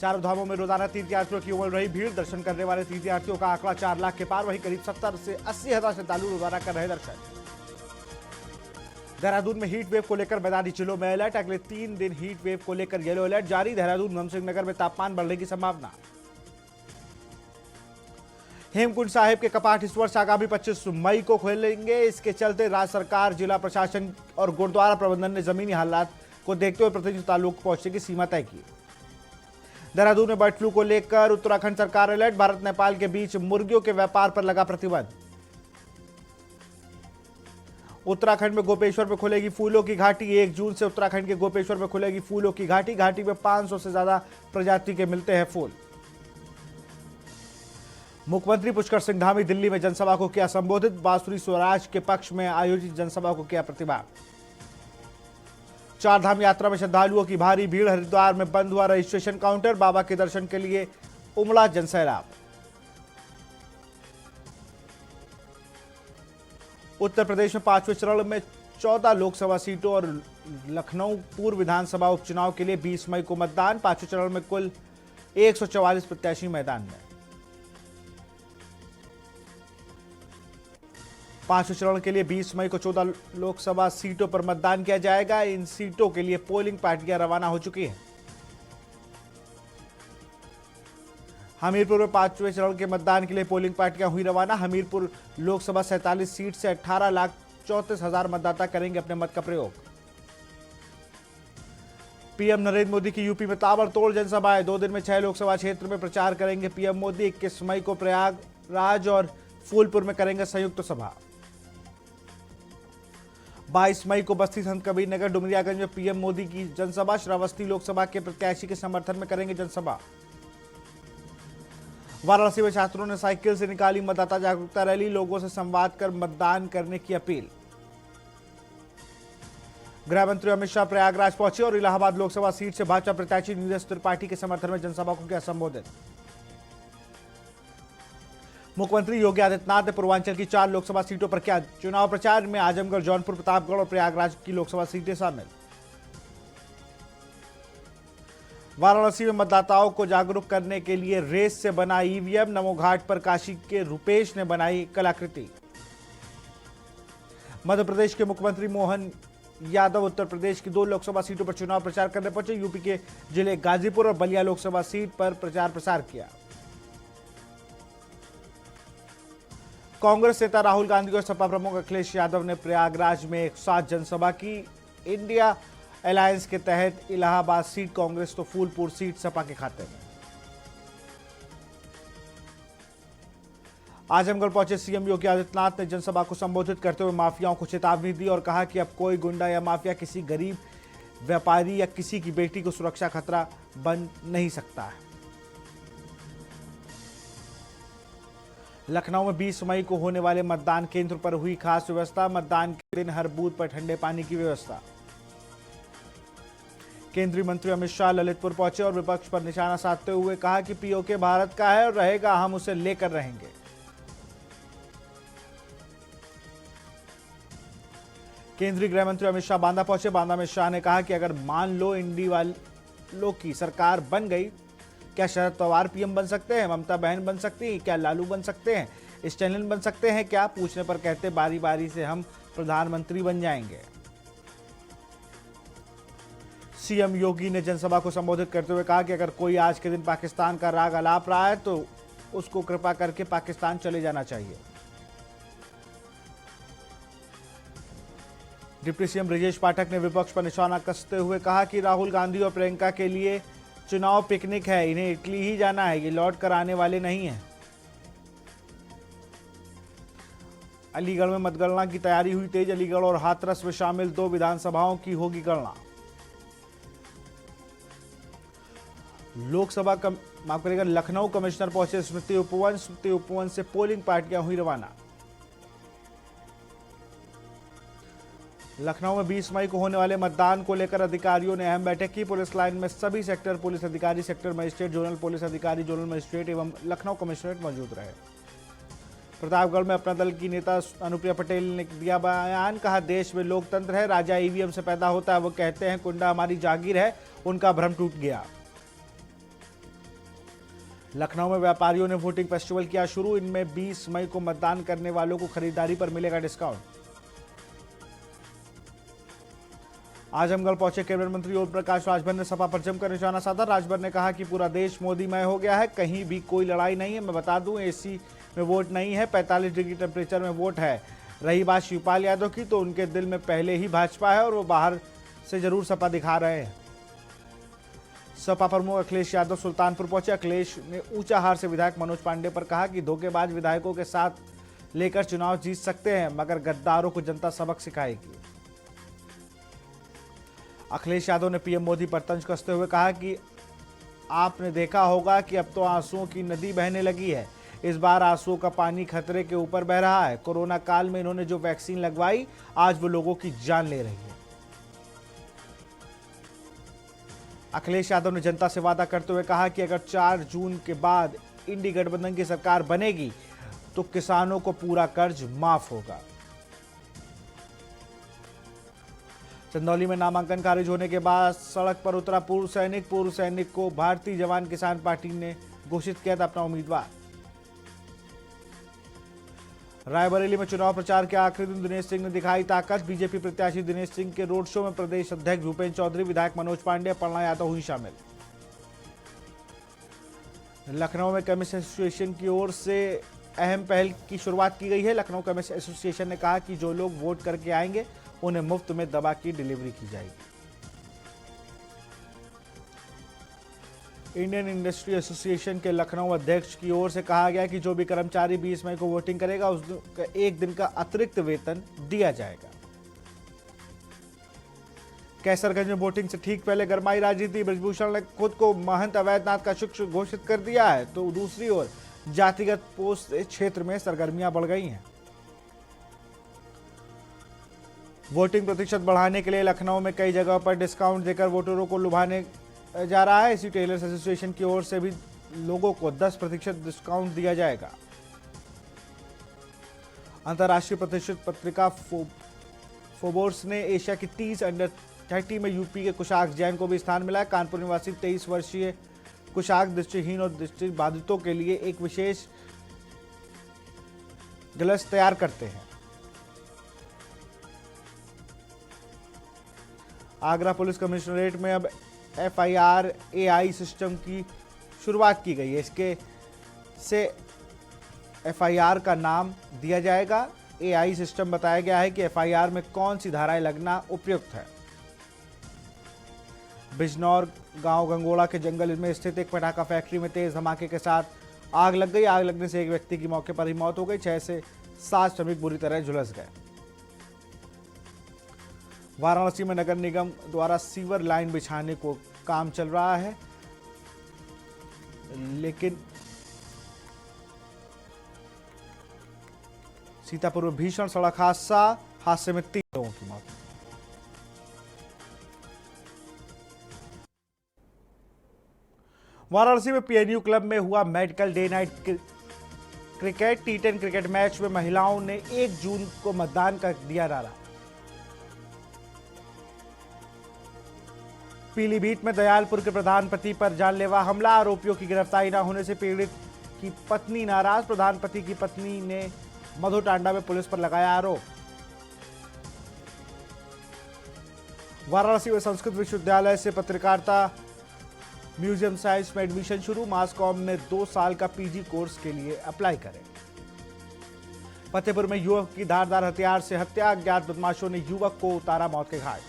चारों धामों में रोजाना तीर्थयात्रियों की उमड़ रही भीड़। दर्शन करने वाले तीर्थयात्रियों का आंकड़ा 4 लाख के पार। वहीं करीब 70 से 80 हजार श्रद्धालु रोजाना कर रहे दर्शन। देहरादून में हीट वेव को लेकर मैदानी जिलों में अलर्ट। अगले 3 दिन हीट वेव को लेकर येलो अलर्ट जारी। देहरादून उधमसिंह नगर में तापमान बढ़ने की संभावना। हेमकुंड साहिब के कपाट इस वर्ष आगामी 25 मई को खोलेंगे। इसके चलते राज्य सरकार, जिला प्रशासन और गुरुद्वारा प्रबंधन ने जमीनी हालात को देखते हुए प्रतिनिधि तालुक पहुंचने की सीमा तय की। देहरादून में बर्ड फ्लू को लेकर उत्तराखंड सरकार अलर्ट। भारत नेपाल के बीच मुर्गियों के व्यापार पर लगा प्रतिबंध। उत्तराखंड में गोपेश्वर में खुलेगी फूलों की घाटी। 1 जून से उत्तराखंड के गोपेश्वर में खुलेगी फूलों की घाटी। घाटी में 500 से ज्यादा प्रजाति के मिलते हैं फूल। मुख्यमंत्री पुष्कर सिंह धामी दिल्ली में जनसभा को किया संबोधित। बांसुरी स्वराज के पक्ष में आयोजित जनसभा को किया प्रतिभाग। 4 धाम यात्रा में श्रद्धालुओं की भारी भीड़। हरिद्वार में बंद हुआ रजिस्ट्रेशन काउंटर। बाबा के दर्शन के लिए उमड़ा जनसैलाब। उत्तर प्रदेश में 5वें चरण में 14 लोकसभा सीटों और लखनऊ पूर्व विधानसभा उपचुनाव के लिए 20 मई को मतदान। 5वें चरण में कुल 144 प्रत्याशी मैदान में। 5वें चरण के लिए 20 मई को 14 लोकसभा सीटों पर मतदान किया जाएगा। इन सीटों के लिए पोलिंग पार्टियां रवाना हो चुकी हैं। हमीरपुर में 5वें चरण के मतदान के लिए पोलिंग पार्टियां हुई रवाना। हमीरपुर लोकसभा 47 सीट से 18,34,000 मतदाता करेंगे अपने मत का प्रयोग। पीएम नरेंद्र मोदी की यूपी में ताबड़तोड़ जनसभाएं। 2 दिन में 6 लोकसभा क्षेत्र में प्रचार करेंगे पीएम मोदी। 21 मई को प्रयागराज और फूलपुर में करेंगे संयुक्त सभा। 22 मई को बस्ती संत कबीर नगर डुमरियागंज में पीएम मोदी की जनसभा। श्रावस्ती लोकसभा के प्रत्याशी के समर्थन में करेंगे जनसभा। वाराणसी में छात्रों ने साइकिल से निकाली मतदाता जागरूकता रैली। लोगों से संवाद कर मतदान करने की अपील। गृह मंत्री अमित शाह प्रयागराज पहुंचे और इलाहाबाद लोकसभा सीट से भाजपा प्रत्याशी नीरज त्रिपाठी के समर्थन में जनसभा को किया संबोधित। मुख्यमंत्री योगी आदित्यनाथ ने पूर्वांचल की 4 लोकसभा सीटों पर किया चुनाव प्रचार में आजमगढ़, जौनपुर, प्रतापगढ़ और प्रयागराज की लोकसभा सीटें शामिल। वाराणसी में मतदाताओं को जागरूक करने के लिए रेस से बना ईवीएम। नमो घाट पर काशी के रुपेश ने बनाई कलाकृति। मध्य प्रदेश के मुख्यमंत्री मोहन यादव उत्तर प्रदेश की 2 लोकसभा सीटों पर चुनाव प्रचार करने पहुंचे। यूपी के जिले गाजीपुर और बलिया लोकसभा सीट पर प्रचार प्रसार किया। कांग्रेस नेता राहुल गांधी और सपा प्रमुख अखिलेश यादव ने प्रयागराज में एक साथ जनसभा की। इंडिया अलायंस के तहत इलाहाबाद सीट कांग्रेस तो फूलपुर सीट सपा के खाते में। आजमगढ़ पहुंचे सीएम योगी आदित्यनाथ ने जनसभा को संबोधित करते हुए माफियाओं को चेतावनी दी और कहा कि अब कोई गुंडा या माफिया किसी गरीब व्यापारी या किसी की बेटी को सुरक्षा खतरा बन नहीं सकता है। लखनऊ में 20 मई को होने वाले मतदान केंद्र पर हुई खास व्यवस्था। मतदान के दिन हर बूथ पर ठंडे पानी की व्यवस्था। केंद्रीय मंत्री अमित शाह ललितपुर पहुंचे और विपक्ष पर निशाना साधते हुए कहा कि पीओके भारत का है और रहेगा, हम उसे लेकर रहेंगे। केंद्रीय गृह मंत्री अमित शाह बांदा पहुंचे। बांदा में शाह ने कहा कि अगर मान लो इंडी वालों की सरकार बन गई, क्या शरद पवार पीएम बन सकते हैं, ममता बहन बन सकती हैं, क्या लालू बन सकते हैं, स्टैलिन बन सकते हैं क्या? पूछने पर कहते बारी बारी से हम प्रधानमंत्री बन जाएंगे। सीएम योगी ने जनसभा को संबोधित करते हुए कहा कि अगर कोई आज के दिन पाकिस्तान का राग अलाप रहा है तो उसको कृपा करके पाकिस्तान चले जाना चाहिए। डिप्टी सीएम ब्रजेश पाठक ने विपक्ष पर निशाना कसते हुए कहा कि राहुल गांधी और प्रियंका के लिए चुनाव पिकनिक है, इन्हें इटली ही जाना है, ये लौट कर आने वाले नहीं हैं। अलीगढ़ में मतगणना की तैयारी हुई तेज। अलीगढ़ और हाथरस में शामिल 2 विधानसभाओं की होगी गणना। लोकसभा माफ करेगा लखनऊ कमिश्नर पहुंचे स्मृति उपवन से पोलिंग पार्टियां हुई रवाना। लखनऊ में 20 मई को होने वाले मतदान को लेकर अधिकारियों ने अहम बैठक की। पुलिस लाइन में सभी सेक्टर पुलिस अधिकारी, सेक्टर मजिस्ट्रेट, जोनल पुलिस अधिकारी, जोनल मजिस्ट्रेट एवं लखनऊ कमिश्नरेट मौजूद रहे। प्रतापगढ़ में अपना दल की नेता अनुप्रिया पटेल ने दिया बयान। कहा देश में लोकतंत्र है, राजा ईवीएम से पैदा होता है। वो कहते हैं कुंडा हमारी जागीर है, उनका भ्रम टूट गया। लखनऊ में व्यापारियों ने वोटिंग फेस्टिवल किया शुरू। इनमें 20 मई को मतदान करने वालों को खरीदारी पर मिलेगा डिस्काउंट। आजमगढ़ पहुंचे कैबिनेट मंत्री ओम प्रकाश राजभर ने सपा पर जमकर निशाना साधा। राजभर ने कहा कि पूरा देश मोदीमय हो गया है, कहीं भी कोई लड़ाई नहीं है। मैं बता दूं, एसी में वोट नहीं है, 45 डिग्री टेम्परेचर में वोट है। रही बात शिवपाल यादव की, तो उनके दिल में पहले ही भाजपा है और वो बाहर से जरूर सपा दिखा रहे हैं। सपा प्रमुख अखिलेश यादव सुल्तानपुर पहुंचे। अखिलेश ने ऊंचाहार से विधायक मनोज पांडे पर कहा कि धोखेबाज विधायकों के साथ लेकर चुनाव जीत सकते हैं, मगर गद्दारों को जनता सबक सिखाएगी। अखिलेश यादव ने पीएम मोदी पर तंज कसते हुए कहा कि आपने देखा होगा कि अब तो आंसुओं की नदी बहने लगी है। इस बार आंसुओं का पानी खतरे के ऊपर बह रहा है। कोरोना काल में इन्होंने जो वैक्सीन लगवाई, आज वो लोगों की जान ले रही है। अखिलेश यादव ने जनता से वादा करते हुए कहा कि अगर 4 जून के बाद इंडी गठबंधन की सरकार बनेगी तो किसानों को पूरा कर्ज माफ होगा। चंदौली में नामांकन खारिज होने के बाद सड़क पर उतरा पूर्व सैनिक को भारतीय जवान किसान पार्टी ने घोषित किया था अपना उम्मीदवार। रायबरेली में चुनाव प्रचार के आखिरी दिन दिनेश सिंह ने दिखाई ताकत। बीजेपी प्रत्याशी दिनेश सिंह के रोड शो में प्रदेश अध्यक्ष भूपेन्द्र चौधरी, विधायक मनोज पांडे, पन्ना यादव हुई शामिल। लखनऊ में केमिस्ट एसोसिएशन की ओर से अहम पहल की शुरुआत की गई है। लखनऊ केमिस्ट एसोसिएशन ने कहा कि जो लोग वोट करके आएंगे उन्हें मुफ्त में दवा की डिलीवरी की जाएगी। इंडियन इंडस्ट्री एसोसिएशन के लखनऊ अध्यक्ष की ओर से कहा गया कि जो भी कर्मचारी 20 मई को वोटिंग करेगा उसको एक दिन का अतिरिक्त वेतन दिया जाएगा। कैसरगंज में वोटिंग से ठीक पहले गरमाई राजनीति। ब्रजभूषण ने खुद को महंत अवैधनाथ का शिक्षक घोषित कर दिया है, तो दूसरी ओर जातिगत पोस्ट क्षेत्र में सरगर्मियां बढ़ गई हैं। वोटिंग प्रतिशत बढ़ाने के लिए लखनऊ में कई जगहों पर डिस्काउंट देकर वोटरों को लुभाने जा रहा है। इसी टेलर्स एसोसिएशन की ओर से भी लोगों को 10% डिस्काउंट दिया जाएगा। अंतर्राष्ट्रीय प्रतिष्ठित पत्रिका फोर्ब्स ने एशिया की 30 अंडर 30 में यूपी के कुशाक जैन को भी स्थान मिला है। कानपुर निवासी 23 वर्षीय कुशाक दृष्टिहीन और दृष्टिबाधितों के लिए एक विशेष ग्लव्स तैयार करते हैं। आगरा पुलिस कमिश्नरेट में अब FIR AI सिस्टम की शुरुआत की गई है। इसके से FIR का नाम दिया जाएगा। AI सिस्टम बताया गया है कि FIR में कौन सी धाराएं लगना उपयुक्त है। बिजनौर गांव गंगोड़ा के जंगल में स्थित एक पटाखा फैक्ट्री में तेज धमाके के साथ आग लग गई। आग लगने से एक व्यक्ति की मौके पर ही मौत हो गई। 6 से 7 श्रमिक बुरी तरह झुलस गए। वाराणसी में नगर निगम द्वारा सीवर लाइन बिछाने को काम चल रहा है, लेकिन सीतापुर में भीषण सड़क हादसे में 3 लोगों की मौत। वाराणसी में PNU क्लब में हुआ medical day night cricket. T10 cricket match में महिलाओं ने 1 जून को मतदान का दिया नारा। पीलीभीत में दयालपुर के प्रधान पति पर जानलेवा हमला। आरोपियों की गिरफ्तारी न होने से पीड़ित की पत्नी नाराज। प्रधान पति की पत्नी ने मधुटांडा में पुलिस पर लगाया आरोप। वाराणसी में संस्कृत विश्वविद्यालय से पत्रकारिता म्यूजियम साइंस में एडमिशन शुरू। मास कॉम में 2 साल का PG कोर्स के लिए अप्लाई करें। फतेहपुर में युवक की धारदार हथियार से हत्या। अज्ञात बदमाशों ने युवक को उतारा मौत के घाट।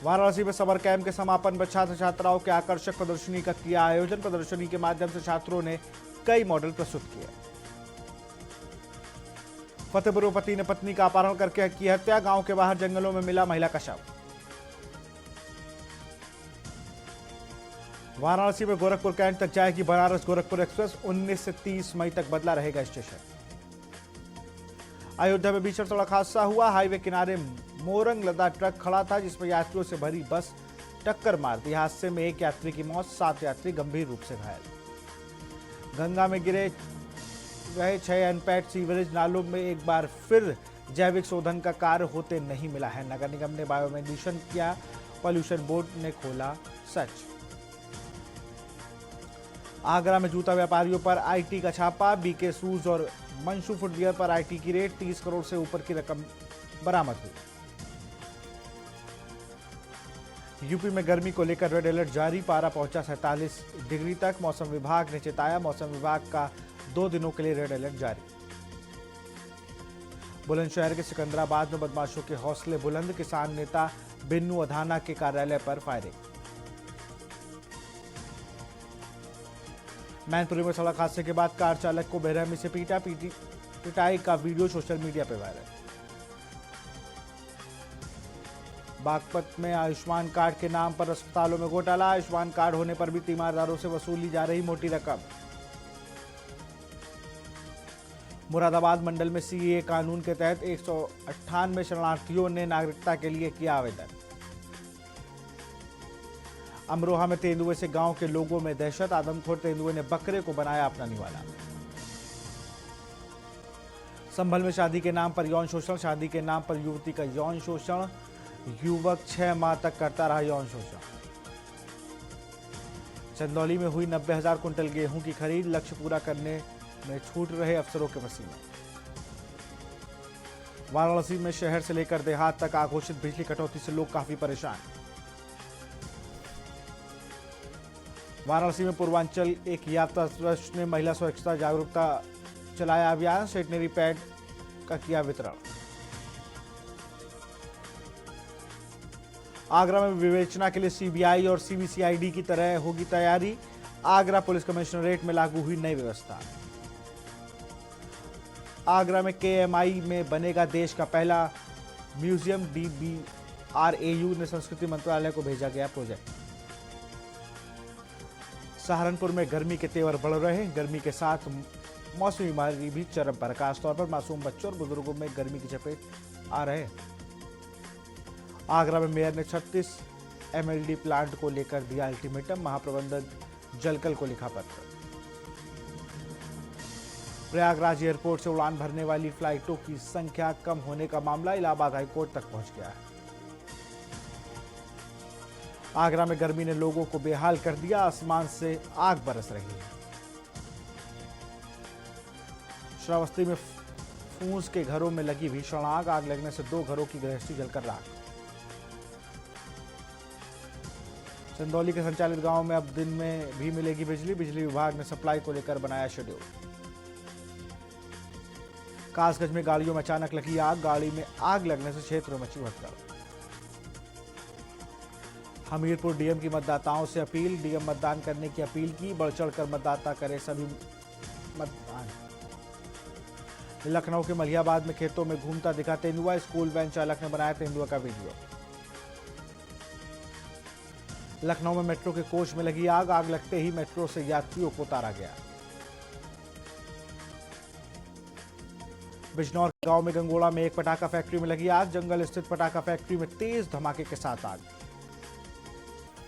वाराणसी में समर कैंप के समापन पर छात्र छात्राओं के आकर्षक प्रदर्शनी का किया आयोजन। प्रदर्शनी के माध्यम से छात्रों ने कई मॉडल प्रस्तुत किए। फतेहपुर में पति ने पत्नी का अपहरण करके की हत्या। गांव के बाहर जंगलों में मिला महिला का शव। वाराणसी में गोरखपुर कैंट तक जाएगी बनारस गोरखपुर एक्सप्रेस। 19 से 30 मई तक बदला रहेगा स्टेशन। अयोध्या में भीषण सड़क हादसा हुआ। हाईवे किनारे मोरंग लदा ट्रक खड़ा था, जिसमें यात्रियों से भरी बस टक्कर मार दी। हादसे में 1 यात्री की मौत, 7 यात्री गंभीर रूप से घायल। गंगा में गिरे रहे 6 अनपैड सीवरेज नालों में एक बार फिर जैविक शोधन का कार्य होते नहीं मिला है। नगर निगम ने बायोमेडिशन किया। पॉल्यूशन बोर्ड ने खोला सच। आगरा में जूता व्यापारियों पर आईटी का छापा, बीके शूज और मंशू फुटवियर पर आईटी की रेट, 30 करोड़ से ऊपर की रकम बरामद हुई। यूपी में गर्मी को लेकर रेड अलर्ट जारी, पारा पहुंचा 47 डिग्री तक। मौसम विभाग ने चेताया, मौसम विभाग का 2 दिनों के लिए रेड अलर्ट जारी। बुलंदशहर के सिकंदराबाद में बदमाशों के हौसले बुलंद, किसान नेता बिन्नू अधाना के कार्यालय पर फायरिंग। मैनपुरी में सड़क हादसे के बाद कार चालक को बेरहमी से पिटाई का वीडियो सोशल मीडिया पर वायरल। बागपत में आयुष्मान कार्ड के नाम पर अस्पतालों में घोटाला, आयुष्मान कार्ड होने पर भी तीमारदारों से वसूली जा रही मोटी रकम। मुरादाबाद मंडल में सीएए कानून के तहत 198 शरणार्थियों ने नागरिकता के लिए किया आवेदन। अमरोहा में तेंदुए से गांव के लोगों में दहशत, आदमखोर तेंदुए ने बकरे को बनाया अपना निवाला। संभल में शादी के नाम पर यौन शोषण, शादी के नाम पर युवती का यौन शोषण, युवक 6 माह तक करता रहा यौन शोषण। चंदौली में हुई 90,000 कुंटल गेहूं की खरीद, लक्ष्य पूरा करने में छूट रहे अफसरों के पसीने। वाराणसी में शहर से लेकर देहात तक आघोषित बिजली कटौती से लोग काफी परेशान। वाराणसी में पूर्वांचल एक यात्रा ट्रस्ट ने महिला स्वच्छता जागरूकता चलाया अभियान, सेटनरी पैड का किया वितरण। आगरा में विवेचना के लिए सीबीआई और सीबीसीआईडी की तरह होगी तैयारी, आगरा पुलिस कमिश्नरेट में लागू हुई नई व्यवस्था। आगरा में केएमआई में बनेगा देश का पहला म्यूजियम, डीबीआरएयू ने संस्कृति मंत्रालय को भेजा गया प्रोजेक्ट। सहारनपुर में गर्मी के तेवर बढ़ रहे हैं, गर्मी के साथ मौसमी बीमारी भी चरम पर, खासतौर पर मासूम बच्चों और बुजुर्गों में गर्मी की चपेट आ रहे हैं। आगरा में मेयर ने 36 एमएलडी प्लांट को लेकर दिया अल्टीमेटम, महाप्रबंधक जलकल को लिखा पत्र। प्रयागराज एयरपोर्ट से उड़ान भरने वाली फ्लाइटों की संख्या कम होने का मामला इलाहाबाद हाईकोर्ट तक पहुंच गया है। आगरा में गर्मी ने लोगों को बेहाल कर दिया, आसमान से आग बरस रही है। श्रावस्ती में फूस के घरों में लगी भीषण आग, आग लगने से 2 घरों की गृहस्थी जलकर राख। चंदौली के संचालित गांव में अब दिन में भी मिलेगी बिजली, बिजली विभाग ने सप्लाई को लेकर बनाया शेड्यूल। कासगंज में गाड़ियों में अचानक लगी आग, गाड़ी में आग लगने से क्षेत्र में मची भगदड़। हमीरपुर डीएम की मतदाताओं से अपील, डीएम मतदान करने की अपील की, बढ़ चढ़कर मतदाता करे सभी मतदान। लखनऊ के मलिहाबाद में खेतों में घूमता दिखा तेंदुआ, स्कूल वैन चालक ने बनाया तेंदुआ का वीडियो। लखनऊ में मेट्रो के कोच में लगी आग, आग लगते ही मेट्रो से यात्रियों को उतारा गया। बिजनौर गांव में गंगोड़ा में एक पटाखा फैक्ट्री में लगी आग, जंगल स्थित पटाखा फैक्ट्री में तेज धमाके के साथ आग।